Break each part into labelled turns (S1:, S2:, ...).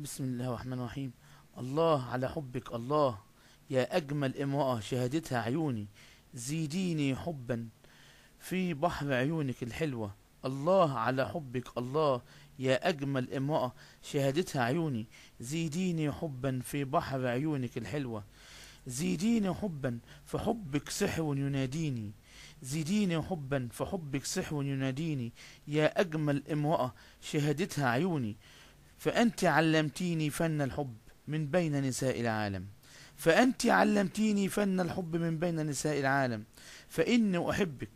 S1: بسم الله الرحمن الرحيم. الله على حبك الله، يا أجمل امرأة شهدتها عيوني، زيديني حبا في بحر عيونك الحلوة. الله على حبك الله، يا أجمل امرأة شهدتها عيوني، زيديني حبا في بحر عيونك الحلوة. زيديني حبا فحبك سحر يناديني، زيديني حبا فحبك سحر يناديني، يا أجمل امرأة شهدتها عيوني. فأنت علمتيني فن الحب من بين نساء العالم، فأنت علمتيني فن الحب من بين نساء العالم. فإني أحبك،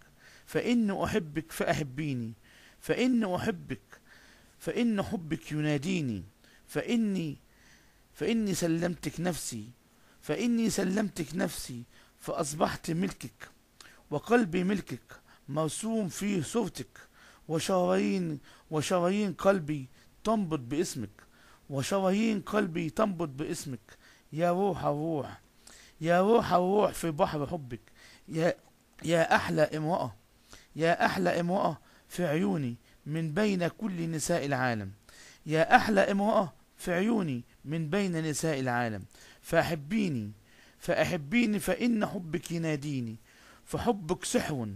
S1: فإني أحبك فأحبيني، فإني أحبك، فإن حبك يناديني. فإني فإني سلمتك نفسي، فإني سلمتك نفسي، فأصبحت ملكك، وقلبي ملكك مرسوم فيه صورتك. وشرايين قلبي تنبض باسمك، وشرايين قلبي تنبض باسمك. يا روح الروح، يا روح الروح في بحر حبك. يا يا أحلى امرأة، يا أحلى امرأة في عيوني من بين كل نساء العالم، يا أحلى امرأة في عيوني من بين نساء العالم. فأحبيني، فأحبيني، فإن حبك يناديني. فحبك سحر،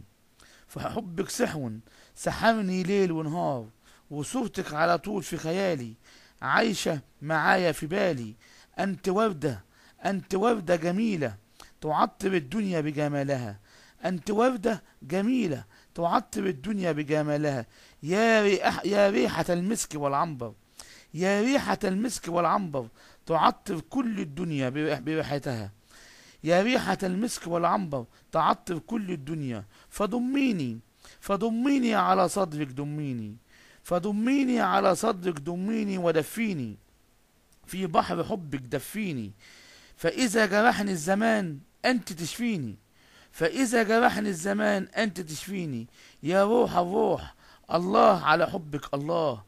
S1: فحبك سحر سحرني ليل ونهار، وصورتك على طول في خيالي عايشة معايا في بالي. أنت وردة، أنت وردة جميلة تعطر الدنيا بجمالها، أنت وردة جميلة تعطر الدنيا بجمالها. يا ريحة المسك والعنبر، يا ريحة المسك والعنبر تعطر كل الدنيا بريحتها، يا ريحة المسك والعنبر تعطر كل الدنيا. فضميني، فضميني على صدرك دميني، فضميني على صدرك دميني، ودفيني في بحر حبك دفيني. فإذا جرحني الزمان أنت تشفيني، فإذا جرحني الزمان أنت تشفيني. يا روح الروح، الله على حبك الله،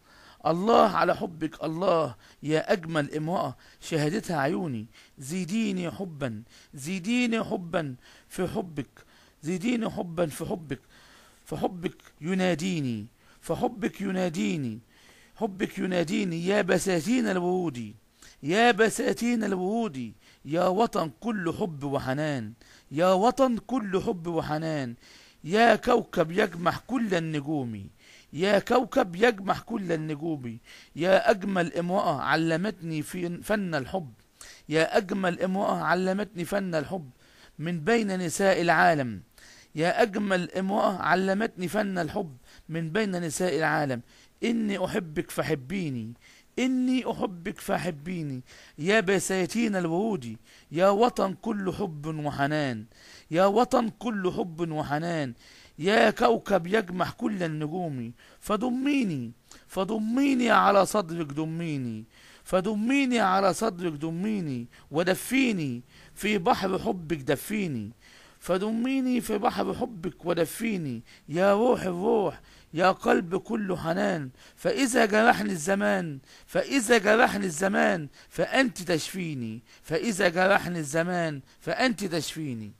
S1: الله على حبك الله، يا أجمل امرأة شهدتها عيوني. زيديني حبا، زيديني حبا في حبك، زيديني حبا في حبك. فحبك يناديني، فحبك يناديني، حبك يناديني. يا بساتين الورود، يا بساتين الورود، يا وطن كل حب وحنان، يا وطن كل حب وحنان. يا كوكب يجمع كل النجوم، يا كوكب يجمع كل النجوم. يا أجمل امرأة علمتني في فن الحب، يا أجمل امرأة علمتني فن الحب من بين نساء العالم، يا أجمل امرأة علمتني فن الحب من بين نساء العالم. إني أحبك فحبيني، إني أحبك فحبيني. يا بساتين الورود، يا وطن كل حب وحنان، يا وطن كل حب وحنان. يا كوكب يجمع كل النجوم. فضميني، فضميني على صدرك دميني، فضميني على صدرك دميني، ودفيني في بحر حبك دفيني، فضميني في بحر حبك ودفيني. يا روح الروح، يا قلب كله حنان. فإذا جرحني الزمان، فإذا جرحني الزمان فأنت تشفيني، فإذا جرحني الزمان فأنت تشفيني.